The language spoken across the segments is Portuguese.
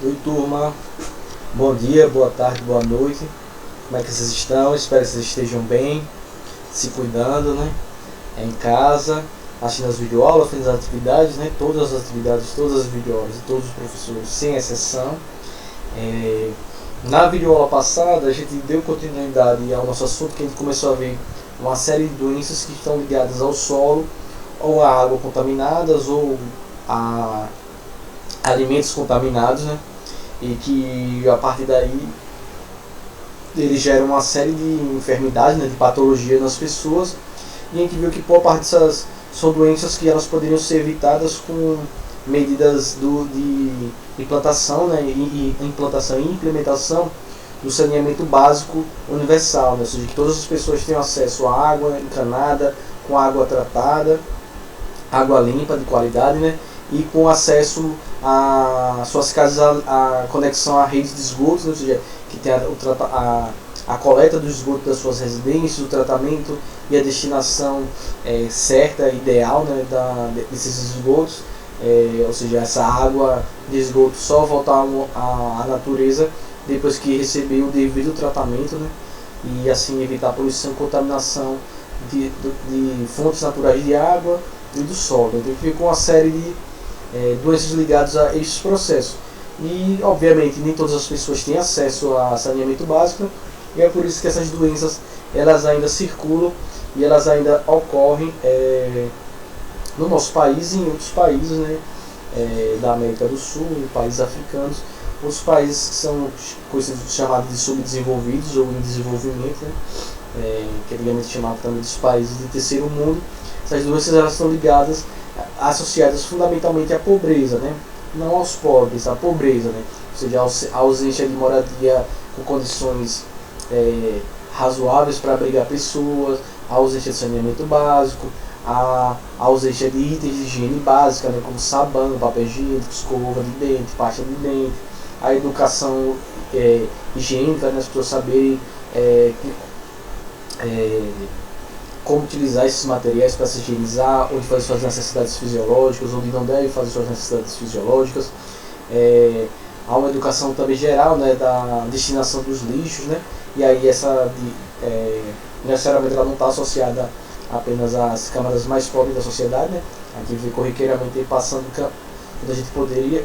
Oi, turma. Bom dia, boa tarde, boa noite. Como é que vocês estão? Espero que vocês estejam bem, se cuidando, né? Em casa, assistindo as videoaulas, fazendo as atividades, né? Todas as atividades, todas as videoaulas, de todos os professores, sem exceção. Na videoaula passada, a gente deu continuidade ao nosso assunto, que a gente começou a ver uma série de doenças que estão ligadas ao solo, ou a água contaminadas, ou a alimentos contaminados, né? E que a partir daí eles geram uma série de enfermidades, né, de patologia nas pessoas, e a gente viu que boa parte dessas são doenças que elas poderiam ser evitadas com medidas de implantação, né, implantação e implementação do saneamento básico universal, né, ou seja, que todas as pessoas tenham acesso à água encanada, com água tratada, água limpa de qualidade, né, e com acesso a suas casas, a conexão à rede de esgotos, né, ou seja, que tem a coleta do esgoto das suas residências, o tratamento e a destinação certa, ideal, né, desses esgotos, ou seja, essa água de esgoto só voltar à natureza depois que receber o devido tratamento, né, e assim evitar a poluição e contaminação de fontes naturais de água e do solo. Então fica uma série de doenças ligadas a esses processos. E, obviamente, nem todas as pessoas têm acesso a saneamento básico, e é por isso que essas doenças elas ainda circulam e elas ainda ocorrem no nosso país e em outros países, né, da América do Sul, países africanos, outros países que são chamados de subdesenvolvidos ou em desenvolvimento, né, que antigamente chamavam também dos países de terceiro mundo. Essas doenças elas são ligadas, associadas fundamentalmente à pobreza, né? Não aos pobres, à pobreza, né? Ou seja, a ausência de moradia com condições razoáveis para abrigar pessoas, a ausência de saneamento básico, a ausência de itens de higiene básica, né? Como sabão, papel higiênico, escova de dente, pasta de dente, a educação higiênica, né? As pessoas saberem como utilizar esses materiais para se higienizar, onde fazer suas necessidades fisiológicas, onde não deve fazer suas necessidades fisiológicas. Há uma educação também geral, né, da destinação dos lixos, né, e aí essa necessariamente ela não está associada apenas às camadas mais pobres da sociedade, né. Aqui vem corriqueiramente passando, quando a gente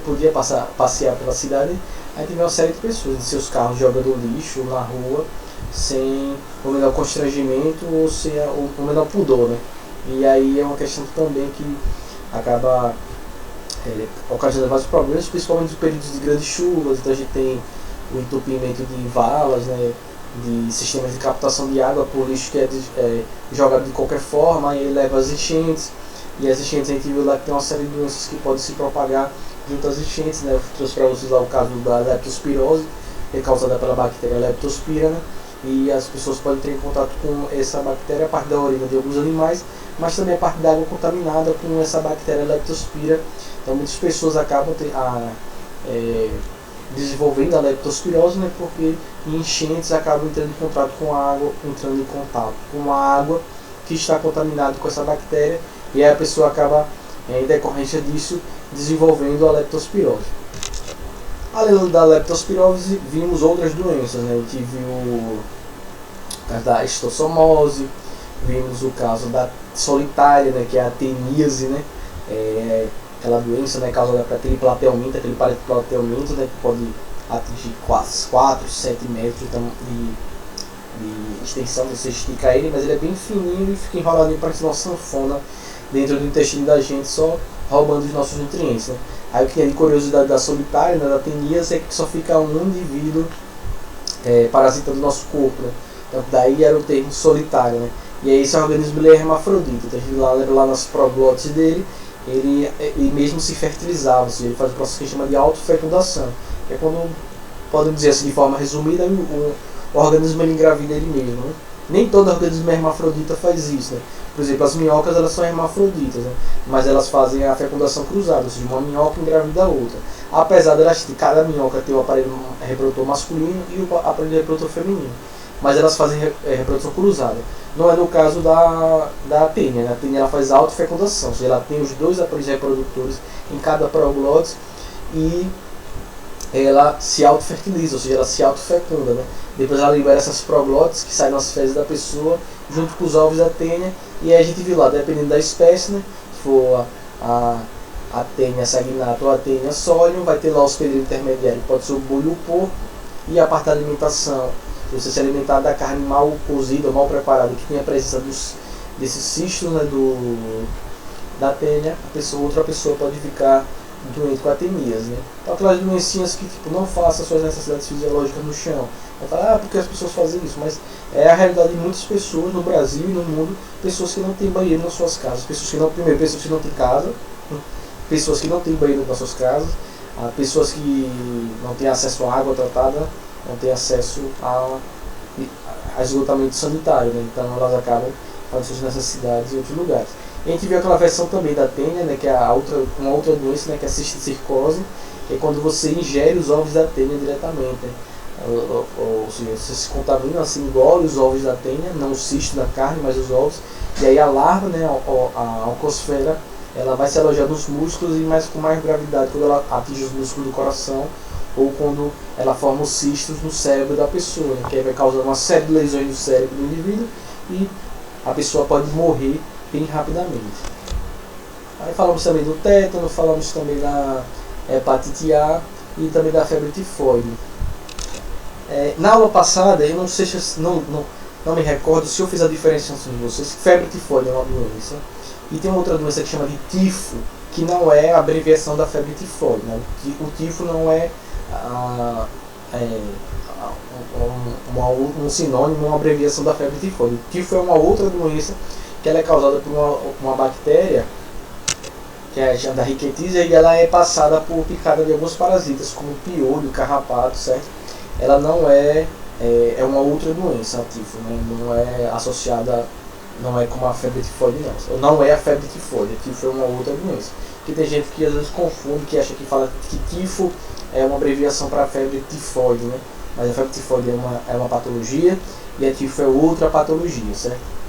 podia passear pela cidade, aí tem uma série de pessoas em seus carros jogando lixo na rua, sem o menor constrangimento ou sem o menor pudor, né? E aí é uma questão também que acaba ocasionando vários problemas, principalmente nos períodos de grandes chuvas. Então a gente tem o entupimento de valas, né, de sistemas de captação de água por lixo que é jogado de qualquer forma, e leva às enchentes, e as enchentes a gente viu lá que tem uma série de doenças que podem se propagar junto às enchentes, né? Eu trouxe para vocês lá o caso da leptospirose, que é causada pela bactéria Leptospira, né? E as pessoas podem ter contato com essa bactéria a partir da urina de alguns animais, mas também a partir da água contaminada com essa bactéria Leptospira. Então muitas pessoas acabam desenvolvendo a leptospirose, né, porque em enchentes acabam entrando em contato com a água que está contaminada com essa bactéria, e aí a pessoa acaba, em decorrência disso, desenvolvendo a leptospirose. Além da leptospirose, vimos outras doenças, né? A gente viu o caso da estossomose, vimos o caso da solitária, né? Que é a teníase, né? Aquela doença, né, causada por aquele plateamento, né? Que pode atingir 4, 7 metros de extensão. Você estica ele, mas ele é bem fininho e fica enroladinho para que uma sanfona dentro do intestino da gente, só roubando os nossos nutrientes, né? Aí o que é de curiosidade da solitária, né, da teníase, é que só fica um indivíduo parasitando o nosso corpo, né? Então daí era o termo solitário, né? E aí esse organismo ele é hermafrodita, então a gente lembra lá nas proglotes dele, ele mesmo se fertilizava, ou seja, ele faz um processo que a gente chama de autofecundação, que é quando, podemos dizer assim de forma resumida, o organismo ele engravida ele mesmo, né? Nem todo organismo hermafrodita faz isso, né? Por exemplo, as minhocas elas são hermafroditas, né? Mas elas fazem a fecundação cruzada, ou seja, uma minhoca engravida a outra. Apesar de cada minhoca ter o aparelho reprodutor masculino e o aparelho reprodutor feminino, mas elas fazem reprodução cruzada. Não é no caso da tênia, né? A tênia ela faz autofecundação, ou seja, ela tem os dois aparelhos reprodutores em cada proglote, e ela se autofertiliza, ou seja, ela se autofecunda, né? Depois ela libera essas proglótides que saem nas fezes da pessoa, junto com os ovos da tênia, e aí a gente viu lá, dependendo da espécie, né? Se for a tênia saginata ou a tênia solium, vai ter lá o hospedeiro intermediário, pode ser o boi ou o porco, e a parte da alimentação, se você se alimentar da carne mal cozida, mal preparada, que tem a presença desses cistos, né, da tênia, outra pessoa pode ficar doente com atenias, né? Então aquelas doencinhas que tipo, não façam suas necessidades fisiológicas no chão. Vai falar, porque as pessoas fazem isso, mas é a realidade de muitas pessoas no Brasil e no mundo, pessoas que não têm banheiro nas suas casas, pessoas que não têm casa, pessoas que não têm banheiro nas suas casas, pessoas que não têm acesso à água tratada, não têm acesso a esgotamento sanitário, né? Então elas acabam fazendo suas necessidades em outros lugares. E a gente viu aquela versão também da tênia, né, que é uma outra doença, né, que é a cisticircose, que é quando você ingere os ovos da tênia diretamente, né? Ou seja, você se contamina, assim, engole os ovos da tênia, não o cisto da carne, mas os ovos, e aí a larva, né, a oncosfera, ela vai se alojar nos músculos e com mais gravidade quando ela atinge os músculos do coração ou quando ela forma os cistos no cérebro da pessoa, né, que aí vai causar uma série de lesões no cérebro do indivíduo e a pessoa pode morrer bem rapidamente. Aí falamos também do tétano, falamos também da hepatite A e também da febre tifoide. Na aula passada, eu não sei se não me recordo se eu fiz a diferenciação de vocês. Febre tifoide é uma doença e tem outra doença que chama de tifo, que não é a abreviação da febre tifoide, né? O tifo não é um sinônimo, uma abreviação da febre tifoide. O tifo é uma outra doença que ela é causada por uma bactéria que é a da Rickettsia, e ela é passada por picada de alguns parasitas, como piolho, carrapato, certo? Ela não é uma outra doença, a tifo, né? Não é associada, não é como a febre tifoide, não é a febre tifoide. A tifo é uma outra doença. Que tem gente que às vezes confunde, que acha que fala que tifo é uma abreviação para a febre tifoide, né? Mas a febre tifoide é uma patologia e a tifo é outra patologia, certo?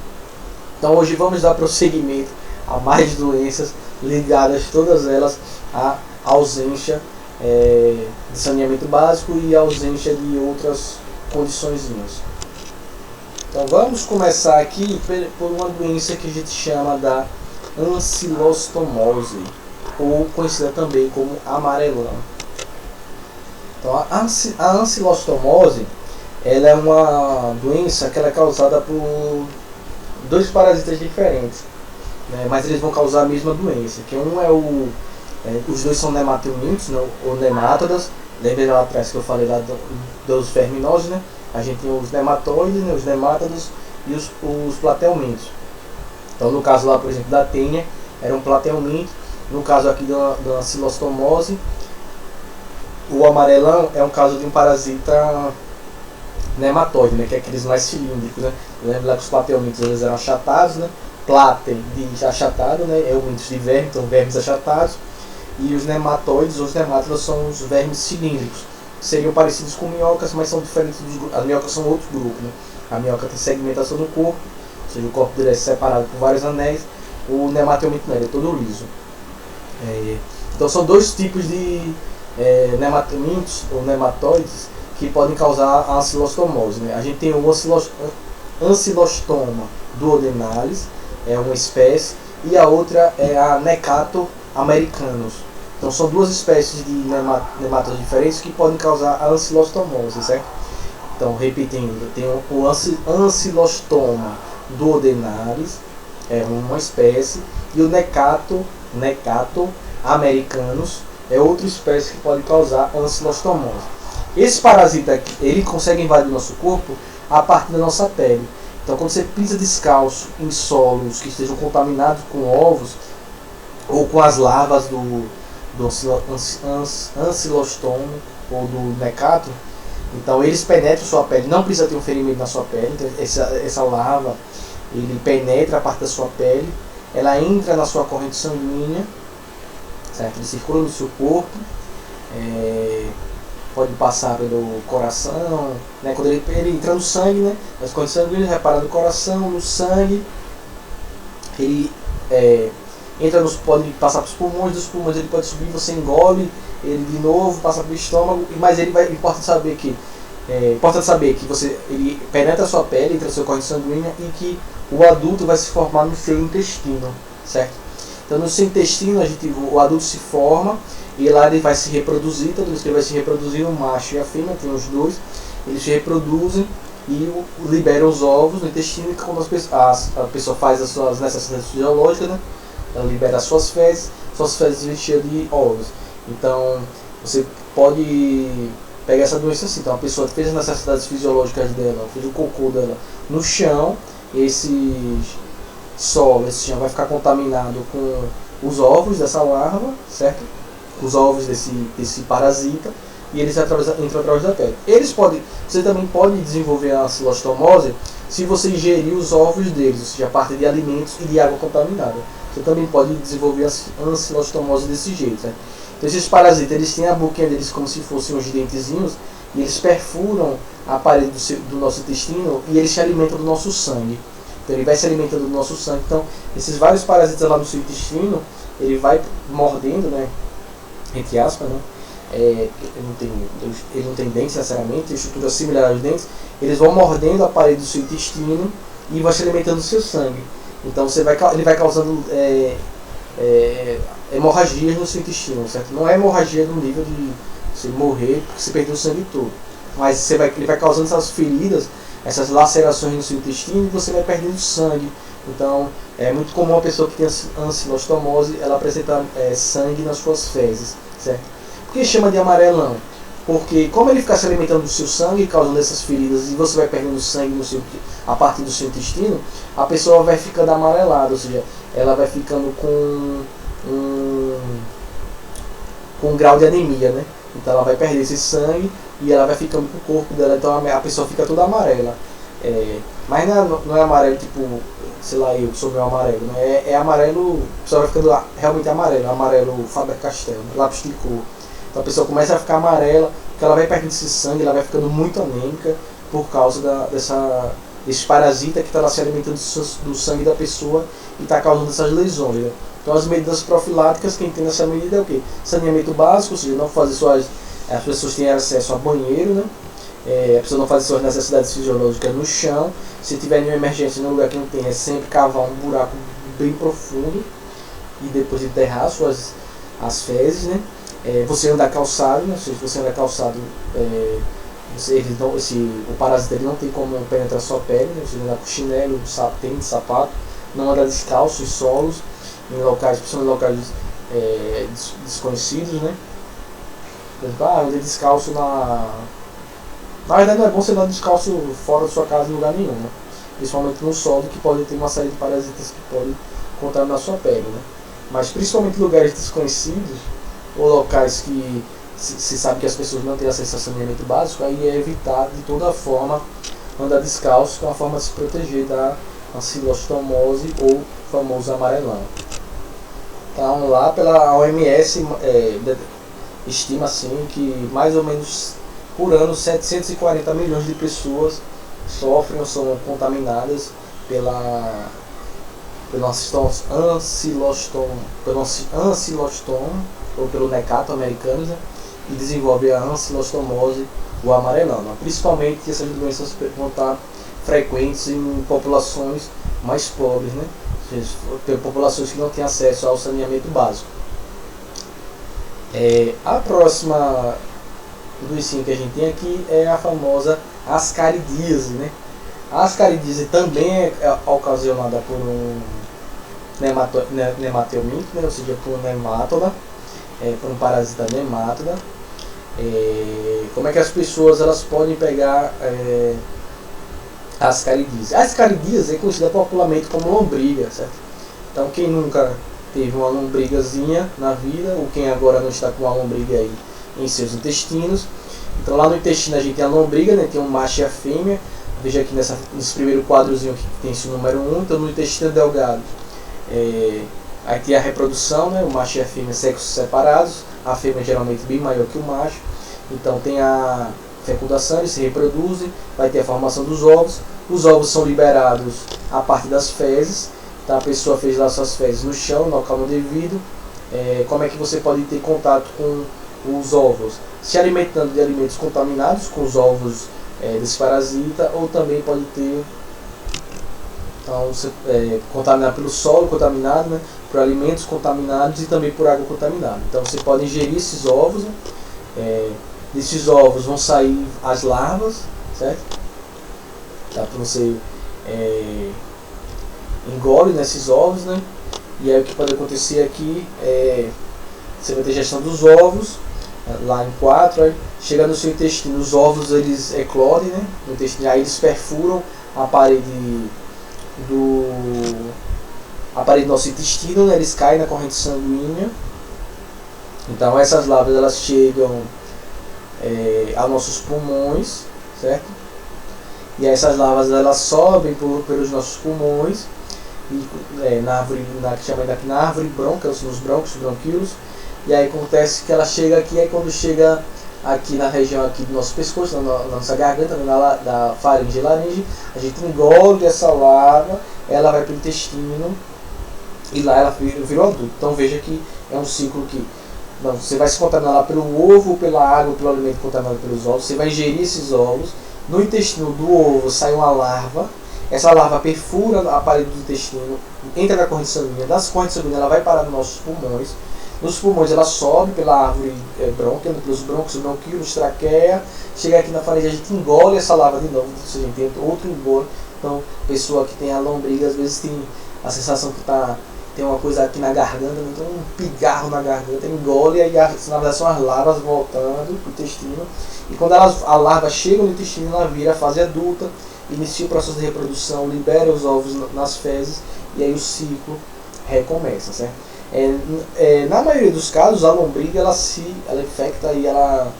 Então hoje vamos dar prosseguimento a mais doenças ligadas, todas elas, à ausência de saneamento básico e à ausência de outras condiçõezinhas. Então vamos começar aqui por uma doença que a gente chama da ancilostomose, ou conhecida também como amarelão. Então a ancilostomose, ela é uma doença que ela é causada por dois parasitas diferentes, né, mas eles vão causar a mesma doença, que os dois são nematelmintos, né, ou nemátodas. Lembra lá atrás que eu falei lá dos verminoses, né? A gente tem os nematóides, né, os nemátodos e os platelmintos. Então no caso lá, por exemplo, da tênia, era um platelminto. No caso aqui da ancilostomose, o amarelão é um caso de um parasita nematóide, né, que é aqueles mais cilíndricos, né? Lembra lá que os platelmintos eles eram achatados, né? Platen de achatado, né? É o mitos de verme, então vermes achatados. E os nematóides, os nemátodas, são os vermes cilíndricos. Seriam parecidos com minhocas, mas são diferentes dos grupos. As minhocas são outro grupo, né? A minhoca tem segmentação no corpo, ou seja, o corpo dele é separado por vários anéis. O nematelmito não, ele é todo liso. Então são dois tipos de nematelmintos ou nematóides que podem causar a ancilostomose, né? A gente tem o ancilostoma duodenalis, é uma espécie, e a outra é a Necator americanus. Então são duas espécies de nemátodas diferentes que podem causar a ancilostomose, certo? Então, repetindo, tem o ancilostoma duodenalis, é uma espécie, e o Necator americanus é outra espécie que pode causar ancilostomose. Esse parasita aqui, ele consegue invadir o nosso corpo a partir da nossa pele. Então quando você pisa descalço em solos que estejam contaminados com ovos ou com as larvas do ancilostoma ou do Necator, então eles penetram sua pele, não precisa ter um ferimento na sua pele, então essa larva, ele penetra a parte da sua pele, ela entra na sua corrente sanguínea, certo? Ele circula no seu corpo, pode passar pelo coração, né? Quando ele entra no sangue, né? As correntes sanguíneas, repara no coração, no sangue, ele pode passar para os pulmões, dos pulmões ele pode subir, você engole ele de novo, passa para o estômago, mas importante saber que ele penetra a sua pele, entra a sua corrente sanguínea e que o adulto vai se formar no seu intestino, certo? Então no seu intestino o adulto se forma e lá ele vai se reproduzir, toda vez que ele vai se reproduzir, o macho e a fêmea, tem os dois, eles se reproduzem e liberam os ovos no intestino, que quando a pessoa faz as suas necessidades fisiológicas, né? Ela libera as suas fezes vêm cheias de ovos. Então você pode pegar essa doença assim. Então a pessoa fez as necessidades fisiológicas dela, fez o cocô dela no chão, esse chão vai ficar contaminado com os ovos dessa larva, certo? Os ovos desse parasita, e eles entram através da pele. Você também pode desenvolver a ancilostomose se você ingerir os ovos deles, ou seja, a parte de alimentos e de água contaminada. Você também pode desenvolver a ancilostomose desse jeito, né? Então esses parasitas, eles têm a boquinha deles como se fossem uns dentezinhos, e eles perfuram a parede do nosso intestino e eles se alimentam do nosso sangue. Então ele vai se alimentando do nosso sangue. Então esses vários parasitas lá no seu intestino, ele vai mordendo, né? Entre aspas, né? Ele não tem dentes necessariamente, tem estrutura similar aos dentes. Eles vão mordendo a parede do seu intestino e vão se alimentando do seu sangue. Então ele vai causando hemorragias no seu intestino, certo? Não é hemorragia no nível de você morrer porque você perdeu o sangue todo, mas ele vai causando essas feridas, essas lacerações no seu intestino, e você vai perdendo sangue. Então é muito comum a pessoa que tem ancilostomose ela apresentar sangue nas suas fezes, certo? Por que chama de amarelão? Porque como ele fica se alimentando do seu sangue, causando essas feridas, e você vai perdendo sangue a partir do seu intestino, a pessoa vai ficando amarelada, ou seja, ela vai ficando com um grau de anemia, né? Então ela vai perder esse sangue e ela vai ficando com o corpo dela, então a pessoa fica toda amarela. Mas não é amarelo tipo, sei lá, eu que sou meu amarelo, né? É amarelo, a pessoa vai ficando realmente amarelo Faber-Castell, né? Lápis de cor. Então a pessoa começa a ficar amarela, porque ela vai perdendo esse sangue, ela vai ficando muito anêmica por causa desse parasita que está se alimentando do sangue da pessoa e está causando essas lesões, né? Então as medidas profiláticas, quem tem nessa medida é o quê? Saneamento básico, ou seja, não fazer as pessoas têm acesso a banheiro, né? A pessoa não fazer suas necessidades fisiológicas no chão. Se tiver nenhuma emergência num lugar que não tem, é sempre cavar um buraco bem profundo e depois enterrar as fezes, né? Você andar calçado, né? Se você andar calçado, o parasita ele não tem como penetrar sua pele, né? Você andar com chinelo, tênis, sapato, não andar descalço em solos, em locais, principalmente em locais desconhecidos, né? Por exemplo, andar descalço na verdade não é bom você andar descalço fora da sua casa em lugar nenhum, né? Principalmente no solo, que pode ter uma série de parasitas que podem contaminar a sua pele, né? Mas principalmente em lugares desconhecidos ou locais que se sabe que as pessoas não têm acesso a saneamento básico, aí é evitar de toda forma andar descalço, que é uma forma de se proteger da ancilostomose ou famoso amarelão. Então lá pela OMS estima assim que mais ou menos por ano 740 milhões de pessoas sofrem ou são contaminadas pelo ancilostom ou pelo necato americano, né? E desenvolve a ancilostomose, o amarelão, né? Principalmente essas doenças vão estar frequentes em populações mais pobres, né? Tem populações que não têm acesso ao saneamento básico. A próxima doença que a gente tem aqui é a famosa ascaridíase, né? A ascaridíase também é ocasionada por um nematelminto, né? Ou seja, por um nemátoda, por um parasita nemátoda. Como é que as pessoas elas podem pegar a ascaridíase? A ascaridíase é conhecida popularmente como lombriga, certo? Então quem nunca teve uma lombrigazinha na vida, ou quem agora não está com uma lombriga aí em seus intestinos. Então lá no intestino a gente tem a lombriga, né? Tem um macho e a fêmea. Veja aqui nesse primeiro quadrozinho que tem esse número 1. Então no intestino delgado aí tem a reprodução, né? O macho e a fêmea sexos separados. A fêmea geralmente bem maior que o macho. Então tem a fecundação, eles se reproduzem. Vai ter a formação dos ovos. Os ovos são liberados a partir das fezes. Então a pessoa fez lá suas fezes no chão, no local não devido. Como é que você pode ter contato com os ovos? Se alimentando de alimentos contaminados com os ovos desse parasita, ou também pode ter contaminado pelo solo contaminado, né, por alimentos contaminados e também por água contaminada. Então você pode ingerir esses ovos, né, desses ovos vão sair as larvas, certo? Tá, você engole nesses ovos, né? E aí o que pode acontecer aqui você vai ter gestão dos ovos lá em 4, aí chega no seu intestino, os ovos eles eclodem, né, no intestino, aí eles perfuram a parede do nosso intestino, né, eles caem na corrente sanguínea. Então essas larvas elas chegam aos nossos pulmões, certo? E essas larvas elas sobem pelos nossos pulmões e na árvore, que chama aqui na árvore bronca, nos brônquios, bronquíolos. E aí acontece que ela chega aqui, aí quando chega aqui na região aqui do nosso pescoço, na nossa garganta, da faringe e laringe, a gente engole essa larva, ela vai para o intestino e lá ela virou adulto. Então veja que é um ciclo que você vai se contaminar lá pelo ovo, pela água, pelo alimento contaminado pelos ovos, você vai ingerir esses ovos, no intestino do ovo sai uma larva, essa larva perfura a parede do intestino, entra na corrente sanguínea, das correntes sanguíneas ela vai parar nos nossos pulmões. Nos pulmões ela sobe pela árvore brônquia, pelos brônquios, bronquíolos, traqueia, chega aqui na faringe, a gente engole essa larva de novo, ou seja, tem outro engole. Então, pessoa que tem a lombriga, às vezes tem a sensação que tem uma coisa aqui na garganta, então um pigarro na garganta, engole, e aí na verdade são as larvas voltando para o intestino. E quando a larva chega no intestino, ela vira a fase adulta, inicia o processo de reprodução, libera os ovos nas fezes, e aí o ciclo recomeça, certo? Na maioria dos casos, a lombriga ela infecta e ela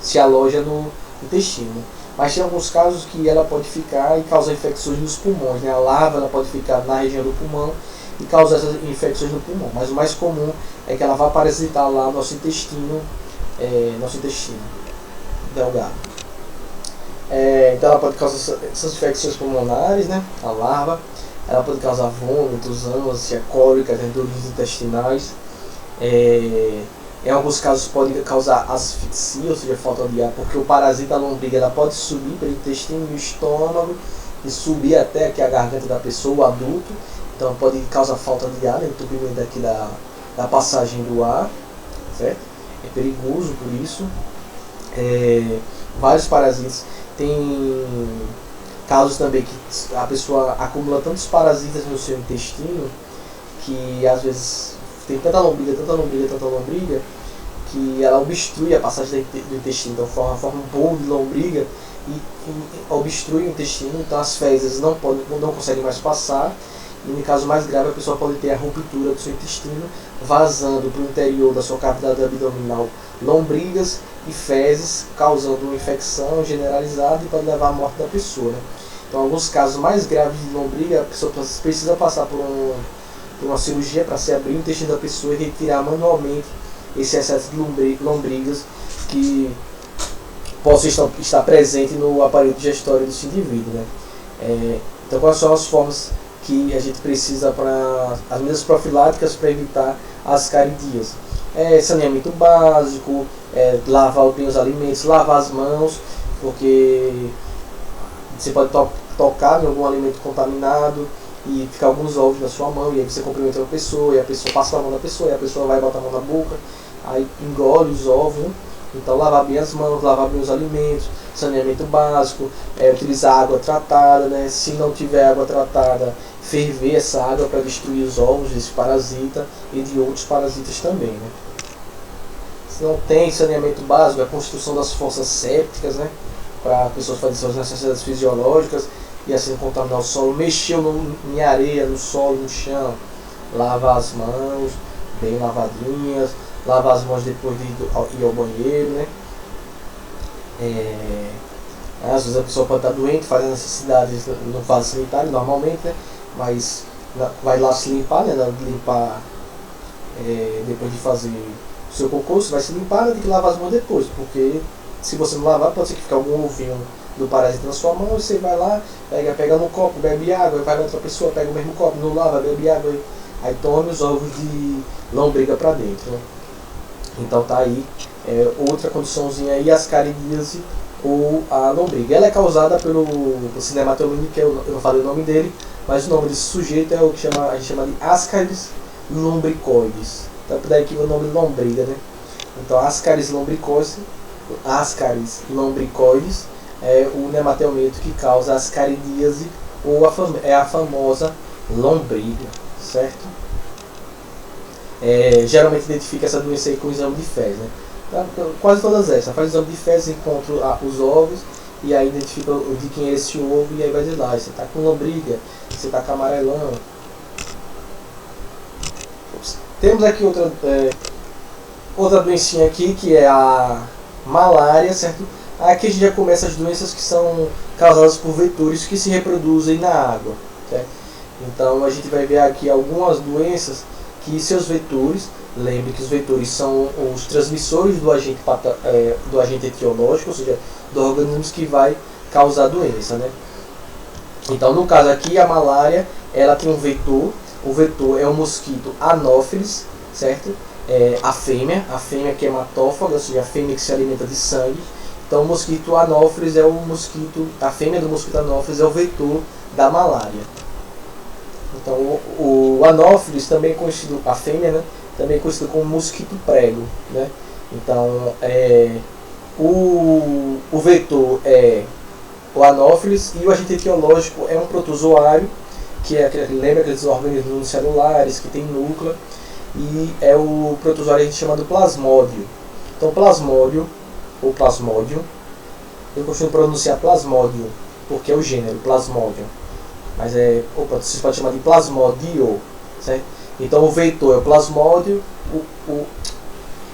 se aloja no intestino. Mas tem alguns casos que ela pode ficar e causar infecções nos pulmões, né? A larva ela pode ficar na região do pulmão e causar essas infecções no pulmão. Mas o mais comum é que ela vá parasitar lá no nosso intestino delgado. Então ela pode causar essas infecções pulmonares, né? A larva. Ela pode causar vômitos, ânsia, cólica, dores intestinais. Em alguns casos pode causar asfixia, ou seja, falta de ar, porque o parasita, a lombriga, ela pode subir pelo intestino e o estômago e subir até aqui a garganta da pessoa, o adulto. Então pode causar falta de ar, né, entupimento aqui da passagem do ar, certo? É perigoso por isso. Vários parasitas. Tem casos também que a pessoa acumula tantos parasitas no seu intestino que às vezes tem tanta lombriga, que ela obstrui a passagem do intestino. Então forma um bolo de lombriga e obstrui o intestino, então as fezes não conseguem mais passar. E no caso mais grave, a pessoa pode ter a ruptura do seu intestino, vazando para o interior da sua cavidade abdominal lombrigas e fezes, causando uma infecção generalizada e pode levar à morte da pessoa, né? Então, em alguns casos mais graves de lombriga, a pessoa precisa passar por uma cirurgia para se abrir o intestino da pessoa e retirar manualmente esse excesso de lombrigas que possa estar presente no aparelho digestório desse indivíduo, né? Então, quais são as formas que a gente precisa para as medidas profiláticas para evitar as caridias? Saneamento básico, lavar bem os alimentos, lavar as mãos, porque você pode tocar em algum alimento contaminado e ficar alguns ovos na sua mão, e aí você cumprimenta uma pessoa, e a pessoa passa a mão na pessoa, e a pessoa vai botar a mão na boca, aí engole os ovos, né? Então lavar bem as mãos, lavar bem os alimentos, saneamento básico, utilizar água tratada, né? Se não tiver água tratada, ferver essa água para destruir os ovos desse parasita e de outros parasitas também, né? Se não tem saneamento básico, a construção das fossas sépticas, né? Para pessoas fazerem suas necessidades fisiológicas e assim contaminar o solo, mexer em areia, no solo, no chão, lavar as mãos bem lavadinhas, lavar as mãos depois de ir ao banheiro, né? Às vezes a pessoa pode estar doente, fazendo necessidades no vaso sanitário normalmente, né? Mas vai lá se limpar, né? Limpar depois de fazer o seu cocô, você vai se limpar, né? Tem que lavar as mãos depois, porque se você não lavar, pode ser que fique algum ovinho do parasita na sua mão, você vai lá, pega no copo, bebe água, vai na outra pessoa, pega o mesmo copo, não lava, bebe água, aí tome os ovos de lombriga para dentro, né? Então tá aí outra condiçãozinha aí, ascaridíase ou a lombriga. Ela é causada pelo Cinematomini, que eu não falei o nome dele, mas o nome desse sujeito é o que a gente chama de Ascaris lumbricoides. Então daí que o nome lombriga, né? Então Ascaris lumbricoides é o nematelmeto que causa ascaridíase ou a famosa lombriga, certo? Geralmente identifica essa doença aí com o exame de fezes, né? Então, quase todas essas. Faz o exame de fezes, encontra os ovos e aí identifica de quem é esse ovo e aí vai dizer lá, você está com lombriga, você está com amarelão. Temos aqui outra doencinha aqui que é a malária, certo? Aqui a gente já começa as doenças que são causadas por vetores que se reproduzem na água, certo? Então a gente vai ver aqui algumas doenças que seus vetores, lembre que os vetores são os transmissores do agente etiológico, ou seja, do organismo que vai causar a doença, né? Então no caso aqui a malária, ela tem um vetor, o vetor é o mosquito Anopheles, certo? A fêmea que é hematófaga, ou seja, a fêmea que se alimenta de sangue. Então o mosquito Anopheles a fêmea do mosquito Anopheles é o vetor da malária. Então o Anopheles, também conhecido, a fêmea, né, também conhecido como mosquito prego, né? Então o vetor é o Anopheles e o agente etiológico é um protozoário, lembra aqueles organismos unicelulares que tem núcleo, e é o protozoário que a gente chama do plasmódio. Então plasmódio ou plasmódio, eu costumo pronunciar plasmódio porque é o gênero plasmódio, mas você pode chamar de plasmódio, certo? Então o vetor é o plasmódio,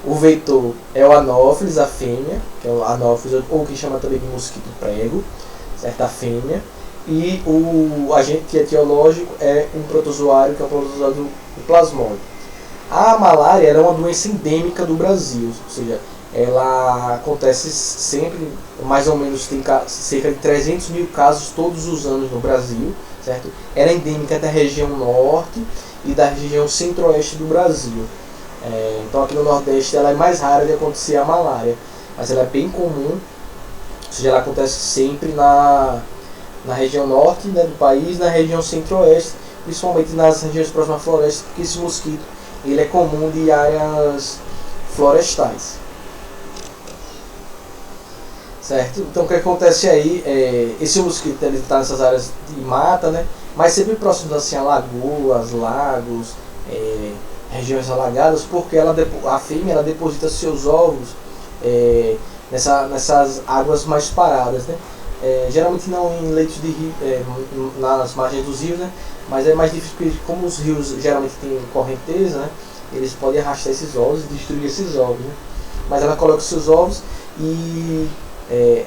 o vetor é o Anopheles, a fêmea, que é o Anopheles, ou que chama também de mosquito prego, certo? A fêmea. E o agente etiológico é um protozoário, que é o protozoário do plasmódio. A malária é uma doença endêmica do Brasil, ou seja, ela acontece sempre, mais ou menos tem cerca de 300 mil casos todos os anos no Brasil, certo? Ela é endêmica da região norte e da região centro-oeste do Brasil. Então aqui no Nordeste ela é mais rara de acontecer a malária, mas ela é bem comum, ou seja, ela acontece sempre na região norte, né, do país, na região centro-oeste, principalmente nas regiões próximas à floresta, porque esse mosquito ele é comum de áreas florestais. Certo? Então o que acontece aí, esse mosquito ele está nessas áreas de mata, né, mas sempre próximos assim, a lagoas, lagos, regiões alagadas, porque a fêmea ela deposita seus ovos nessas águas mais paradas, né? Geralmente não em leitos de rio, nas margens dos rios, né? Mas é mais difícil porque como os rios geralmente têm correnteza, né? Eles podem arrastar esses ovos e destruir esses ovos, né? Mas ela coloca os seus ovos e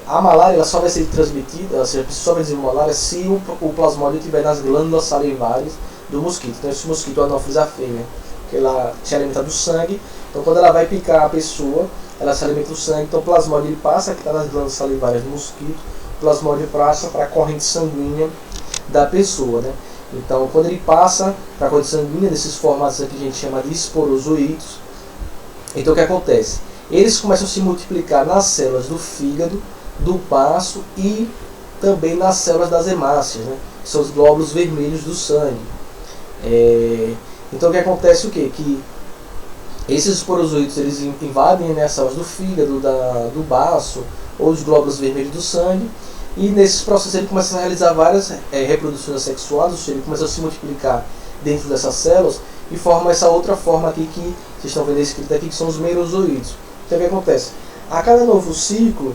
a malária ela só vai ser transmitida, ou seja, a pessoa só vai desenvolver malária se o plasmódio estiver nas glândulas salivares do mosquito. Então esse mosquito Anopheles a fêmea, que ela se alimenta do sangue, então quando ela vai picar a pessoa, ela se alimenta do sangue, então o plasmódio ele passa, que está nas glândulas salivares do mosquito, o plasmódio passa para a corrente sanguínea da pessoa, né? Então quando ele passa para a corrente sanguínea, desses formatos aqui a gente chama de esporozoítos, então o que acontece? Eles começam a se multiplicar nas células do fígado, do baço e também nas células das hemácias, né? Que são os glóbulos vermelhos do sangue. Então o que acontece o quê? Que esses esporozoítos eles invadem, né, as células do fígado, do baço ou os glóbulos vermelhos do sangue, e nesses processos ele começa a realizar várias reproduções sexuais, ou seja, ele começa a se multiplicar dentro dessas células e forma essa outra forma aqui que vocês estão vendo escrito aqui, que são os merozoítos. Então o que acontece? A cada novo ciclo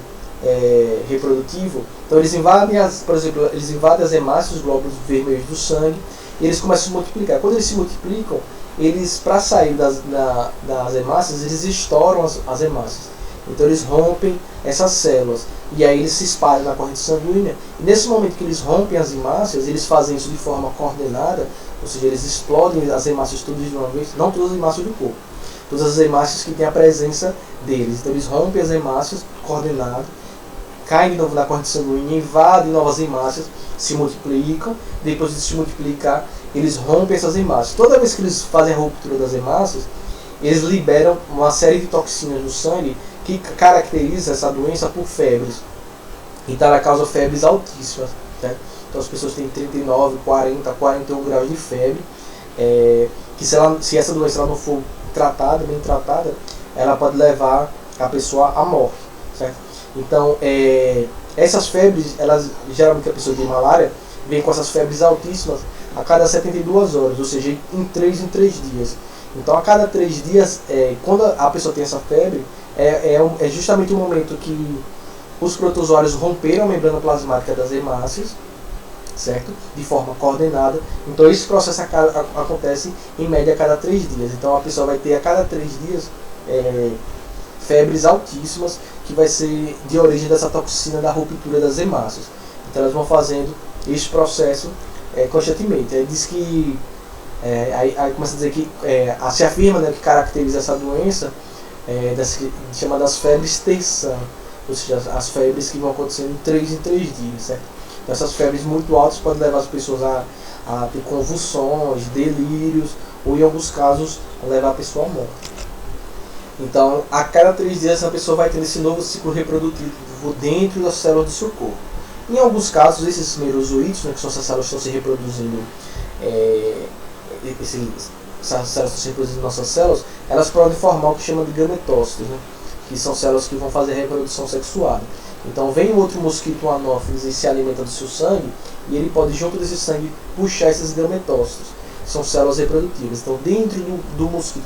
reprodutivo, então eles invadem por exemplo, eles invadem as hemácias, os glóbulos vermelhos do sangue, e eles começam a se multiplicar. Quando eles se multiplicam, eles, para sair das hemácias, eles estouram as hemácias. Então eles rompem essas células e aí eles se espalham na corrente sanguínea. E nesse momento que eles rompem as hemácias, eles fazem isso de forma coordenada, ou seja, eles explodem as hemácias todas de uma vez, não todas as hemácias do corpo, todas as hemácias que têm a presença deles. Então eles rompem as hemácias coordenado, caem de novo na corrente sanguínea, invadem novas hemácias, se multiplicam, depois de se multiplicar, eles rompem essas hemácias. Toda vez que eles fazem a ruptura das hemácias, eles liberam uma série de toxinas no sangue que caracteriza essa doença por febres. Então ela causa febres altíssimas, né? Então as pessoas têm 39, 40, 41 graus de febre, que se essa doença ela não for tratada, bem tratada, ela pode levar a pessoa à morte, certo? Então essas febres, elas, geralmente a pessoa tem malária, vem com essas febres altíssimas a cada 72 horas, ou seja, em 3 dias. Então a cada 3 dias, quando a pessoa tem essa febre, é justamente o momento que os protozoários romperam a membrana plasmática das hemácias, certo? De forma coordenada. Então esse processo acontece em média a cada 3 dias. Então a pessoa vai ter a cada 3 dias febres altíssimas, que vai ser de origem dessa toxina da ruptura das hemácias. Então elas vão fazendo esse processo constantemente. Aí diz que aí começa a dizer que se afirma, né, que caracteriza essa doença chama das febres terçã, ou seja, as febres que vão acontecendo em 3 dias, certo? Então, essas febres muito altas podem levar as pessoas a ter convulsões, delírios, ou em alguns casos levar a pessoa à morte. Então, a cada 3 dias a pessoa vai tendo esse novo ciclo reprodutivo dentro das células do seu corpo. Em alguns casos, esses merozoítos, né, que são essas células que estão se reproduzindo, essas células que se reproduzem em nossas células, elas podem formar o que chama de gametócitos, né, que são células que vão fazer reprodução sexuada. Então vem um outro mosquito anófeles e se alimenta do seu sangue, e ele pode, junto desse sangue, puxar esses gametócitos, que são células reprodutivas. Então dentro do mosquito,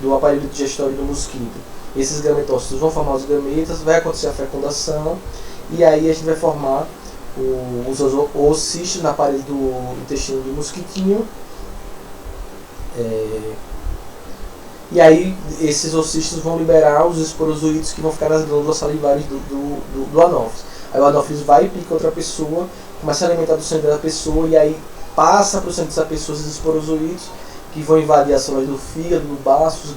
do aparelho digestório do mosquito, esses gametócitos vão formar os gametas, vai acontecer a fecundação, e aí a gente vai formar os oocistos na parede do intestino do mosquitinho. E aí esses oocistos vão liberar os esporozoítos que vão ficar nas glândulas salivares do anófeles. Aí o anófeles vai e pica outra pessoa, começa a alimentar do sangue da pessoa, e aí passa para o sangue dessa pessoa esses esporozoítos, que vão invadir as células do fígado, do baço,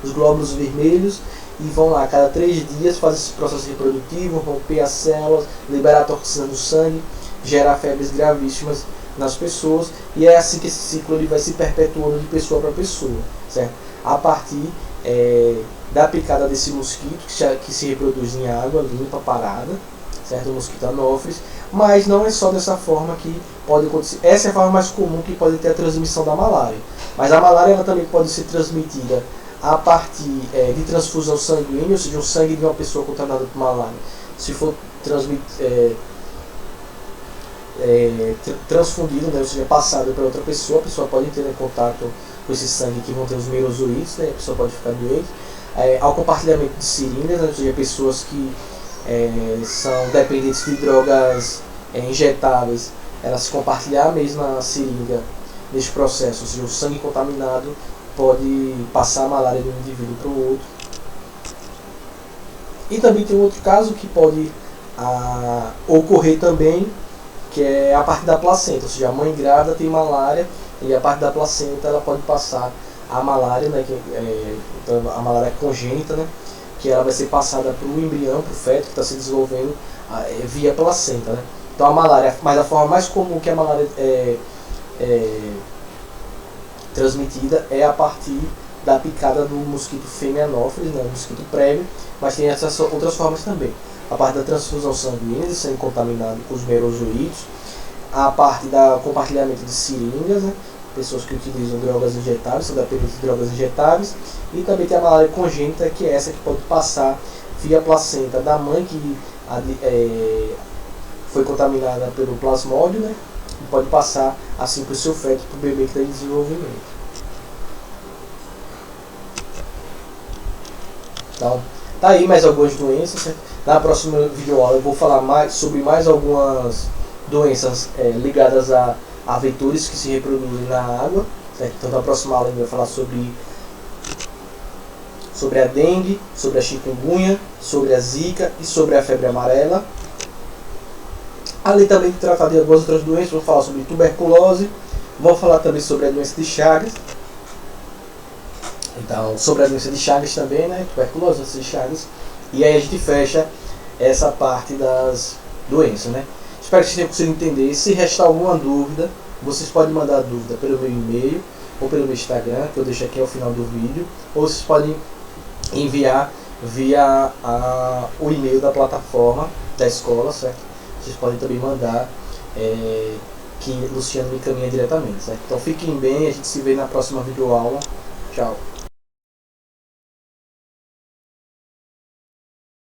os glóbulos vermelhos, e vão lá a cada 3 dias fazer esse processo reprodutivo, romper as células, liberar a toxina do sangue, gerar febres gravíssimas nas pessoas, e é assim que esse ciclo ele vai se perpetuando de pessoa para pessoa, certo? A partir da picada desse mosquito, que se reproduz em água limpa, parada, certo? O mosquito anófeles, mas não é só dessa forma que pode acontecer. Essa é a forma mais comum que pode ter a transmissão da malária, mas a malária ela também pode ser transmitida a partir de transfusão sanguínea, ou seja, o sangue de uma pessoa contaminada por malária, se for transfundido, né, ou seja, passado para outra pessoa, a pessoa pode ter contato com esse sangue que vão ter os merozoítos, né, a pessoa pode ficar doente. Ao compartilhamento de seringas, né, ou seja, pessoas que são dependentes de drogas injetáveis, elas se compartilhar a mesma seringa nesse processo, ou seja, o sangue contaminado pode passar a malária de um indivíduo para o outro. E também tem um outro caso que pode ocorrer também, que é a parte da placenta, ou seja, a mãe grávida tem malária e a parte da placenta ela pode passar a malária, né, então a malária congênita, né, que ela vai ser passada para o embrião, para o feto que está se desenvolvendo via placenta, né. Então a malária, mas a forma mais comum que a malária transmitida é a partir da picada do mosquito fêmea anófeles, né, mosquito prévio, mas tem essas outras formas também. A parte da transfusão sanguínea, de sangue contaminado com os merozoítos, a parte do compartilhamento de seringas, né, pessoas que utilizam drogas injetáveis, são dependentes de drogas injetáveis, e também tem a malária congênita, que é essa que pode passar via placenta da mãe que foi contaminada pelo plasmódio, né, e pode passar assim para o seu feto, para o bebê que está em desenvolvimento. Então, tá aí mais algumas doenças, certo? Na próxima videoaula eu vou falar sobre mais algumas doenças ligadas a vetores que se reproduzem na água, certo? Então na próxima aula a gente vai falar sobre a dengue, sobre a chikungunya, sobre a zika e sobre a febre amarela. Além também de tratar de algumas outras doenças, vou falar sobre tuberculose, vou falar também sobre a doença de Chagas. Então, sobre a doença de Chagas também, né? Tuberculose, doença de Chagas. E aí a gente fecha essa parte das doenças, né? Espero que vocês tenham conseguido entender. Se restar alguma dúvida, vocês podem mandar a dúvida pelo meu e-mail ou pelo meu Instagram, que eu deixo aqui ao final do vídeo, ou vocês podem enviar via o e-mail da plataforma da escola, certo? Vocês podem também mandar, que Luciano me encaminha diretamente, certo? Então fiquem bem, a gente se vê na próxima videoaula. Tchau!